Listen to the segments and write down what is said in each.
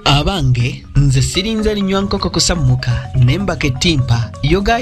Abange nze sirinze linywa nkoko kusammuka nembaka ettimpa yoga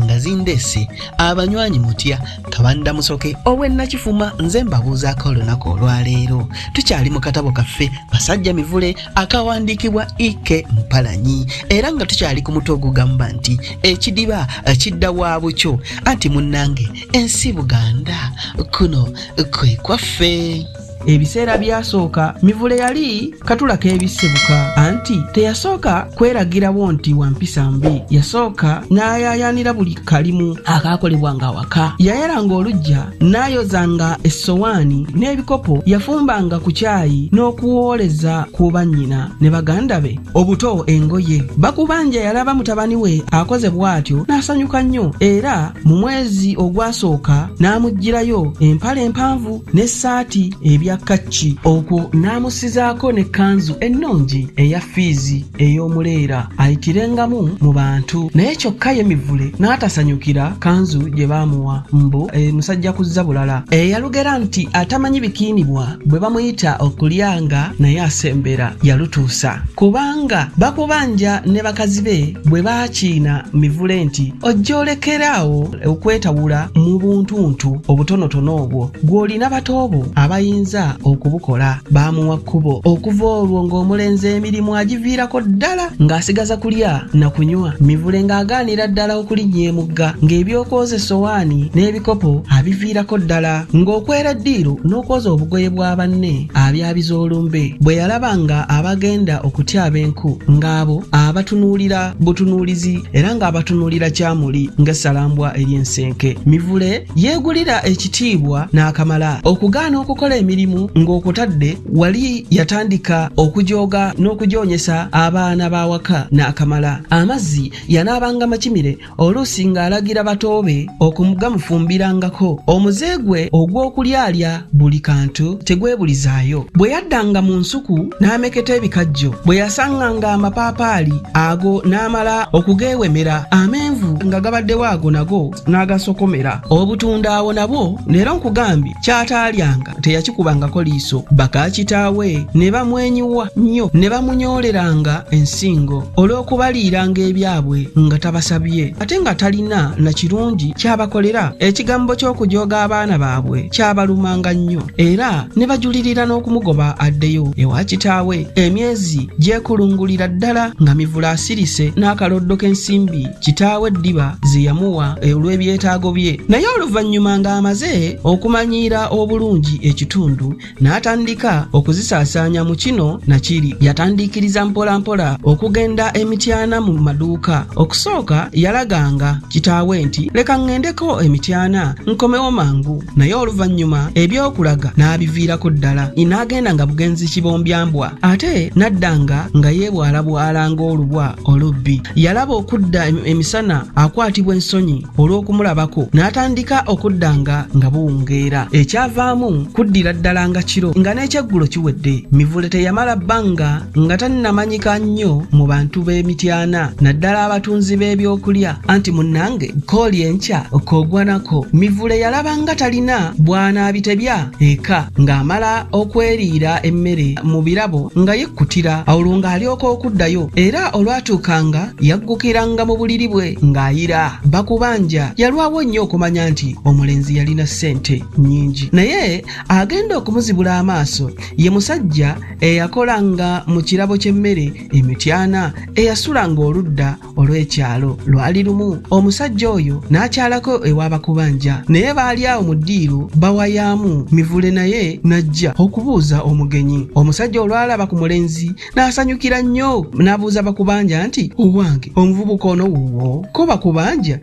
nga zindese abanywanyi mutya kabanda musoke ow'ennakifuma nze mbabuuzaako olunaku olwaleero tukyali mu katabo kaffe Basajja Mivule akawandiikibwa Ike Mpalanyi era nga tukyali ku mutwe ogugamba nti Ekidiba Kiddawabokyo anti munnange ensi Buganda kuno kwe kwaffe. Ebiseera byasooka Mivule yali katula k'ebisebuka anti teyasooka kweragirawo nti wampisa mbi, yasooka n'ayaayaanira buli kalimu akaakolebwanga awaka. Yayeranga oluggya n'ayozanga essowaani n'ebikopo, yafumbanga ku caayi n'okuwooleza ku bannyina ne baganda be. Obuto engoye Bakubanja yalaba mutabani we akoze bw'atyo n'asanyuka nnyo, era mu mwezi ogwasooka n'amuggyirayo empale empanvu n'essaati ebya kacci, okwo n'amusizaako n'ekkanzu ennungi eya fiizi ey'omuleera ayitirengamu mu bantu. Naye kyokka ye Mivule n'atasanyukira kanzu gye baamuwa mbu musajja kuzza bulala. Yalugera nti atamanyi bikiinibwa bwe bamuyita okulyanga naye asembera yalutuusa, kubanga Bakubanja ne bakazi be bwe baakiina Mivule nti ojja olekeraawo okwetawula mu buntuntu obutonotono obwo gw'olina batoobo abayinza okubukola. Baamuwa kkubo okuva olwo ng'omulenzi emirimu agiviirako ddala ng'asigaza kulya na kunywa. Mivule ng'agaanira ddala okulinnya emugga, ng'ebyokwoza essowaani n'ebikopo abiviirako ddala, ng'okwera ddiiru n'okwoza obugoye bwa banne abyabiza olumbe. Bwe yalabanga abagenda okutyaba enku ng'abo abatunuulira butunuulizi era ng'abatunuulira kyamuli ng'essalambwa ery'ensenke, Mivule yeegulira ekitiibwa n'akamala. Okugaana okukola emirimu ng'okutadde wali yatandika okujooga n'okujoonyesa abaana b'awaka n'akamala. Amazzi yanaabanga makimire, oluusi ng'alagira batoobe okumugamufumbirangako. Omuze gwe ogw'okulyalya buli kantu tegwebulizaayo. Bwe yaddanga mu nsuku n'ameketa ebikajjo, bwe yasanganga amapaapaali ago n'amala okugeewemera, amenvu nga gabaddewo ago nago n'agasokomera. Obutunda awo nabwo leero nkugambye kyataalyanga teyakikubangako liiso. Bakakitaawe ne bamwenyiwa nnyo ne bamunyooleranga ensingo olw'okubaliiranga ebyabwe nga tabasabye ate nga talina na kirungi kyabakolera. Ekigambo ky'okujooga abaana baabwe kyabalumanga nnyo era ne bajulirira n'okumugoba addeyo ewa kitaawe. Emyezi gyekulungulira ddala nga Mivule asirise n'akaloddo k'ensimbi kitaawe Eddiba ze yamuwa olw'ebyetaago bye. Naye oluvannyuma ng'amaze okumanyiira obulungi ekitundu n'atandika okuzisaasaanya mu kino na kiri. Yatandiikiriza mpola mpola okugenda emityana mu maduuka. Okusooka yalaganga kitaawe nti leka ŋŋendeko emityana nkomewo mangu, naye oluvannyuma ebyokulaga n'abiviirako ddala. N'agenda nga bugenzi kibombyambwa, ate n'addanga nga yeebwalabwala ng'olubwa olubbi. Yalaba okudda emisana akwatibwa ensonyi olw'okumulabako, n'atandika okuddanga nga buwungeera. Ekyavaamu kuddira ddala nga kiro nga n'ekyeggulo kiwedde. Mivule teyamala bbanga nga tannamanyika nnyo mu bantu b'emityana naddala abatunzi b'ebyokulya, anti munnange kooli enkya okogwanako. Mivule yalabanga talina bw'anaabitebya eka ng'amala okweriira emmere mu birabo nga yekkutira, olwo ng'alyoka okuddayo, era olwatuukanga yaggukiranga mu buliri bwe ng'ayira. Bakubanja yalwawo nnyo okumanya nti omulenzi yalina ssente nnyingi, naye agenda okumuzibula amaaso ye musajja eyakolanga mu kirabo ky'emmere emityana eyasulanga oludda olw'ekyalo. Lwali lumu omusajja oyo n'akyalako ewa Bakubanja, naye baali awo mu ddiiru bawayaamu. Mivule naye n'ajja okubuuza omugenyi. Omusajja olwalaba ku mulenzi n'asanyukira nnyo, n'abuuza Bakubanja nti owange omuvubuka ono wuwo ko Bakubanja?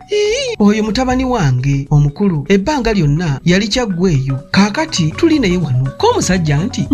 Oyo mutabani wange omukulu, ebbanga lyonna yali kyaggweeyo, kaakati tuli naye wano. Ko omusajja nti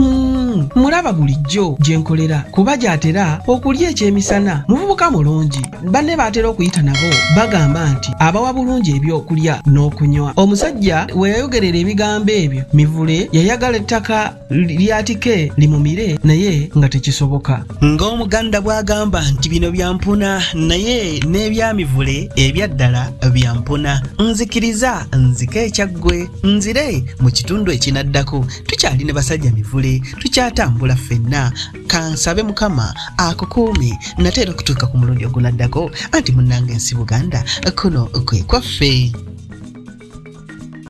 mulaba bulijjo gye nkolera kuba gy'atera okulya ekyemisana, muvubuka mulungi. Banne baatera okuyita nabo bagamba nti abawa bulungi ebyokulya n'okunywa. Omusajja we yayogerera ebigambo ebyo, Mivule yayagala ettaka lyatike limumire naye nga tekisoboka. Ng'Omuganda bw'agamba nti bino byampuna naye n'ebya Mivule bigende ebyaddala byampona nzikiriza nzike ekyaggwe nzire mu kitundu ekinaddako tukyali ne Basajja Mivule tukyatambula ffenna kansabe Mukama akukuume nateera okutuuka ku mulundi ogunaddako anti munnange ensi Buganda kuno kwe kwaffe.